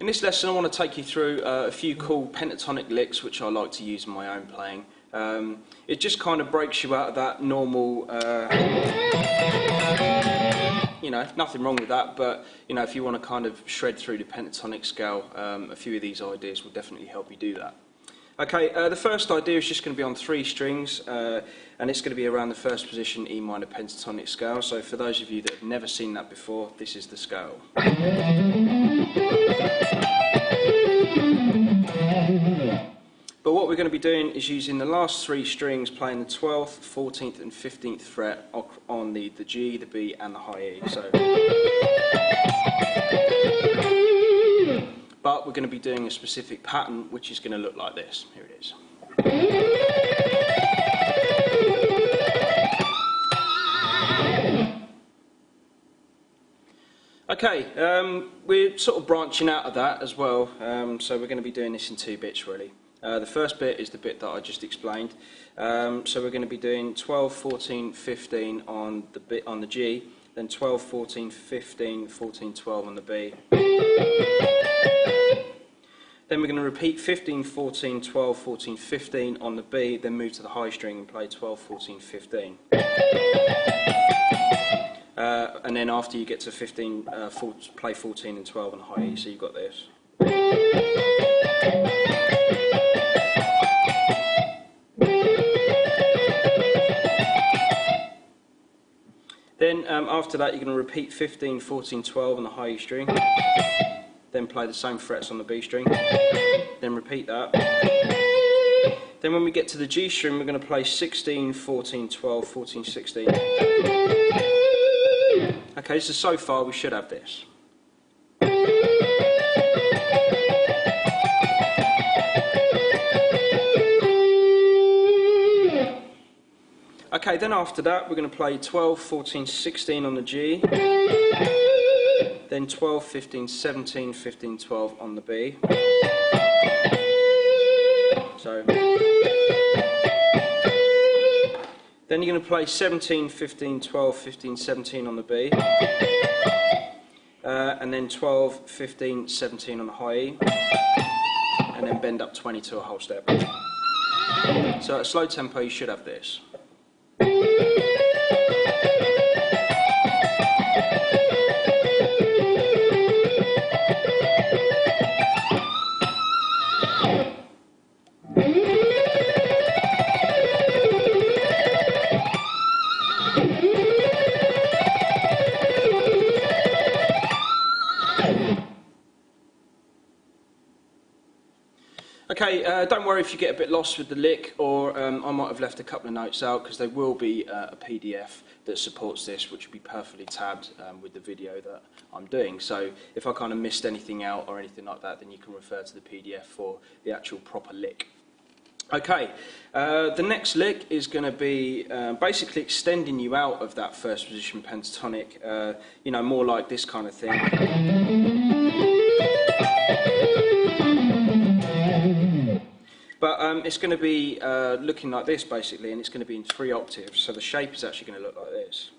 In this lesson I want to take you through a few cool pentatonic licks which I like to use in my own playing. It just kind of breaks you out of that normal, nothing wrong with that, but if you want to kind of shred through the pentatonic scale, a few of these ideas will definitely help you do that. Okay, the first idea is just going to be on 3 strings, and it's going to be around the first position E minor pentatonic scale. So for those of you that have never seen that before, this is the scale. But what we're going to be doing is using the last 3 strings, playing the 12th, 14th and 15th fret on the G, the B and the high E. But we're going to be doing a specific pattern which is going to look like this. Here it is. Okay, we're sort of branching out of that as well, so we're going to be doing this in 2 bits really. The first bit is the bit that I just explained. So we're going to be doing 12, 14, 15 on the G, then 12, 14, 15, 14, 12 on the B. Then we're going to repeat 15, 14, 12, 14, 15 on the B, then move to the high string and play 12, 14, 15. And then after you get to 15, play 14 and 12 on the high E, so you've got this. Then after that you're going to repeat 15, 14, 12 on the high E string, then play the same frets on the B string, then repeat that. Then when we get to the G string we're going to play 16, 14, 12, 14, 16. Okay, so far we should have this. Okay, then after that we're going to play 12, 14, 16 on the G, then 12, 15, 17, 15, 12 on the B. So, then you're going to play 17, 15, 12, 15, 17 on the B, and then 12, 15, 17 on the high E, and then bend up 20 to a whole step. So at a slow tempo you should have this. Okay, don't worry if you get a bit lost with the lick, or I might have left a couple of notes out because there will be a PDF that supports this which will be perfectly tabbed with the video that I'm doing. So if I kind of missed anything out or anything like that, then you can refer to the PDF for the actual proper lick. Okay, the next lick is going to be basically extending you out of that first position pentatonic, more like this kind of thing. But it's going to be looking like this basically, and it's going to be in 3 octaves, so the shape is actually going to look like this.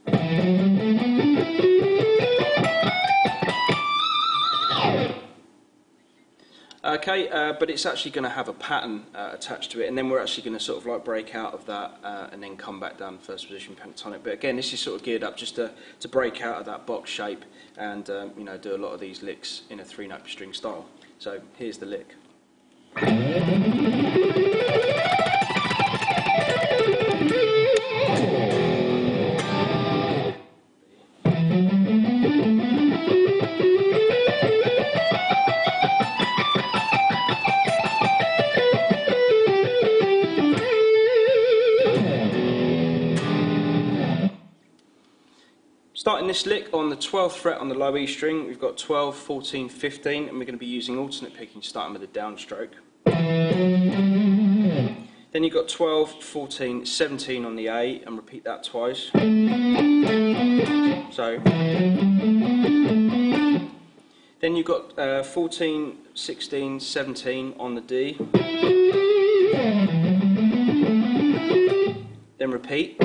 Okay, but it's actually going to have a pattern attached to it, and then we're actually going to sort of like break out of that and then come back down first position pentatonic. But again, this is sort of geared up just to break out of that box shape and do a lot of these licks in a 3-note string style. So here's the lick. Starting this lick on the 12th fret on the low E string, we've got 12, 14, 15, and we're going to be using alternate picking starting with a downstroke. Then you've got 12, 14, 17 on the A, and repeat that twice. So, then you've got 14, 16, 17 on the D. Then repeat.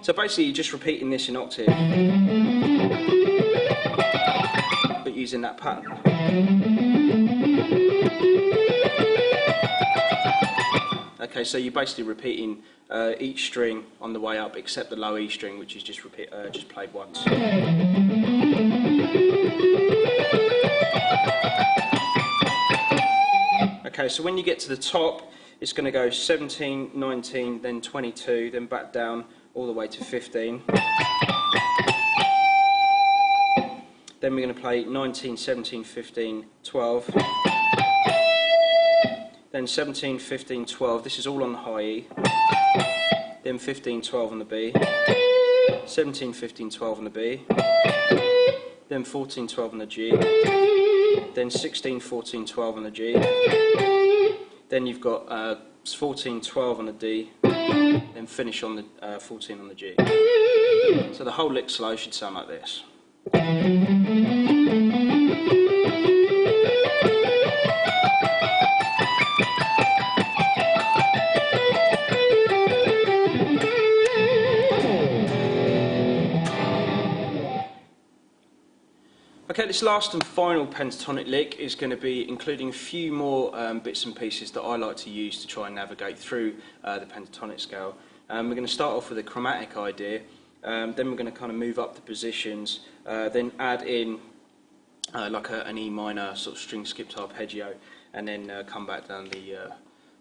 So basically you're just repeating this in octave, but using that pattern. Okay, so you're basically repeating each string on the way up, except the low E string, which is just played once. Okay, so when you get to the top, it's going to go 17, 19, then 22, then back down all the way to 15. Then we're going to play 19, 17, 15, 12. Then 17, 15, 12, this is all on the high E. Then 15, 12 on the B. 17, 15, 12 on the B. Then 14, 12 on the G. Then 16, 14, 12 on the G. Then you've got 14, 12 on the D. Then finish on the 14 on the G. So the whole lick slow should sound like this. Okay, this last and final pentatonic lick is going to be including a few more bits and pieces that I like to use to try and navigate through the pentatonic scale. We're going to start off with a chromatic idea, then we're going to kind of move up the positions, then add in like an E minor sort of string skipped arpeggio, and then come back down the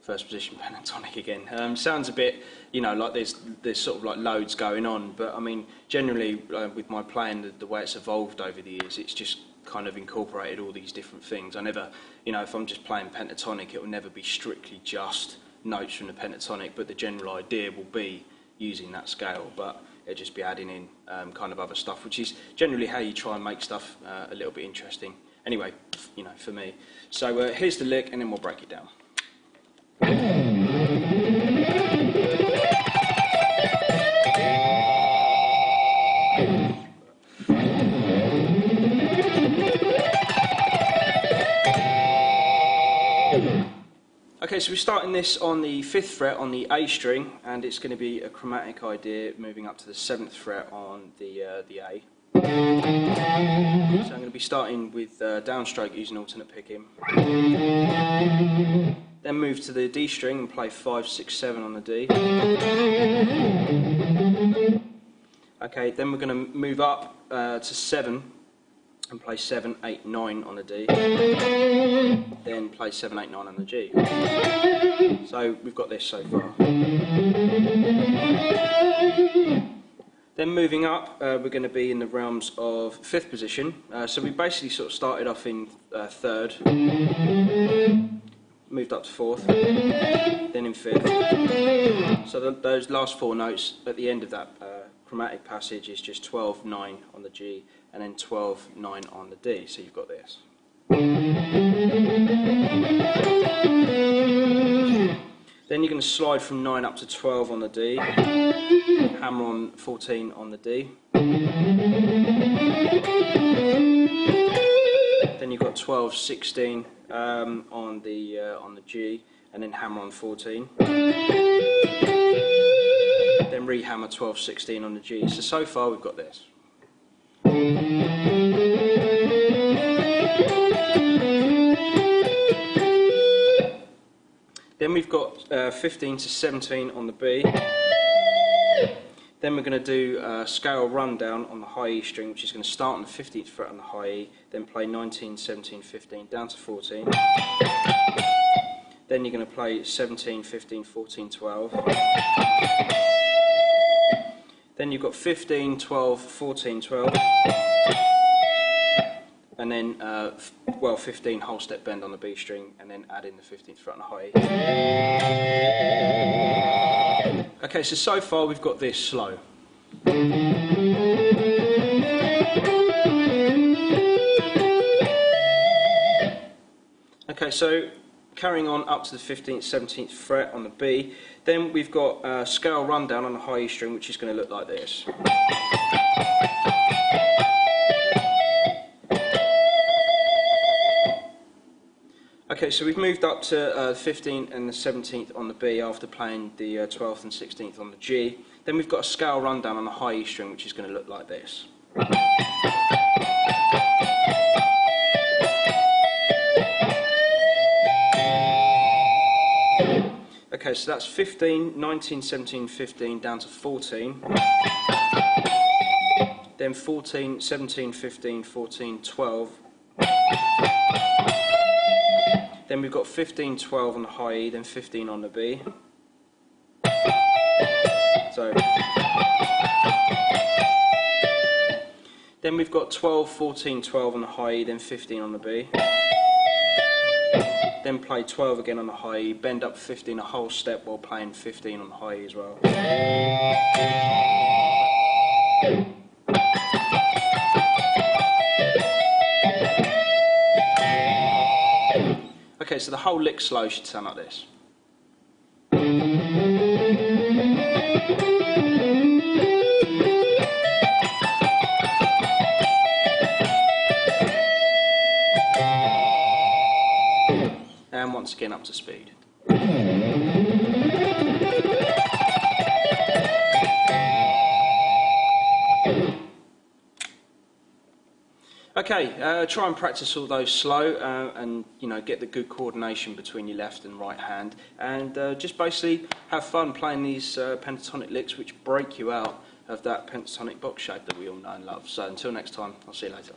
first position pentatonic again. Sounds a bit, you know, like there's sort of like loads going on, but I mean generally with my playing, the way it's evolved over the years, it's just kind of incorporated all these different things. I never, you know, if I'm just playing pentatonic, it will never be strictly just notes from the pentatonic, but the general idea will be using that scale, but it'll just be adding in kind of other stuff, which is generally how you try and make stuff a little bit interesting. Anyway, you know, for me. So here's the lick, and then we'll break it down. Okay, so we're starting this on the 5th fret on the A string, and it's going to be a chromatic idea moving up to the 7th fret on the A. So I'm going to be starting with downstroke using alternate picking. Then move to the D string and play 5, 6, 7 on the D. Okay, then we're going to move up to 7 and play 7, 8, 9 on the D. Then play 7, 8, 9 on the G. So we've got this so far. Then moving up, we're going to be in the realms of 5th position. So we basically sort of started off in 3rd, moved up to 4th, then in 5th. So those last 4 notes at the end of that chromatic passage is just 12, 9 on the G, and then 12, 9 on the D. So you've got this. Then you're going to slide from 9 up to 12 on the D, hammer on 14 on the D. Then you've got 12, 16 on the G, and then hammer on 14. Then re-hammer 12, 16 on the G. So far we've got this. Then we've got 15 to 17 on the B. Then we're going to do a scale rundown on the high E string, which is going to start on the 15th fret on the high E, then play 19, 17, 15, down to 14. Then you're going to play 17, 15, 14, 12. Then you've got 15, 12, 14, 12. And then, 15 whole step bend on the B string, and then add in the 15th fret on the high E. Okay, so far we've got this slow. Okay, so carrying on up to the 15th, 17th fret on the B, then we've got a scale rundown on the high E string, which is going to look like this. Okay, so we've moved up to the 15th and the 17th on the B after playing the 12th and 16th on the G. Then we've got a scale rundown on the high E string, which is going to look like this. Okay, so that's 15, 19, 17, 15 down to 14. Then 14, 17, 15, 14, 12. Then we've got 15, 12 on the high E, then 15 on the B. So then we've got 12, 14, 12 on the high E, then 15 on the B. Then play 12 again on the high E, bend up 15 a whole step while playing 15 on the high E as well. Okay, so the whole lick slow should sound like this. And once again up to speed. Okay, try and practice all those slow and get the good coordination between your left and right hand, and just basically have fun playing these pentatonic licks which break you out of that pentatonic box shape that we all know and love. So until next time, I'll see you later.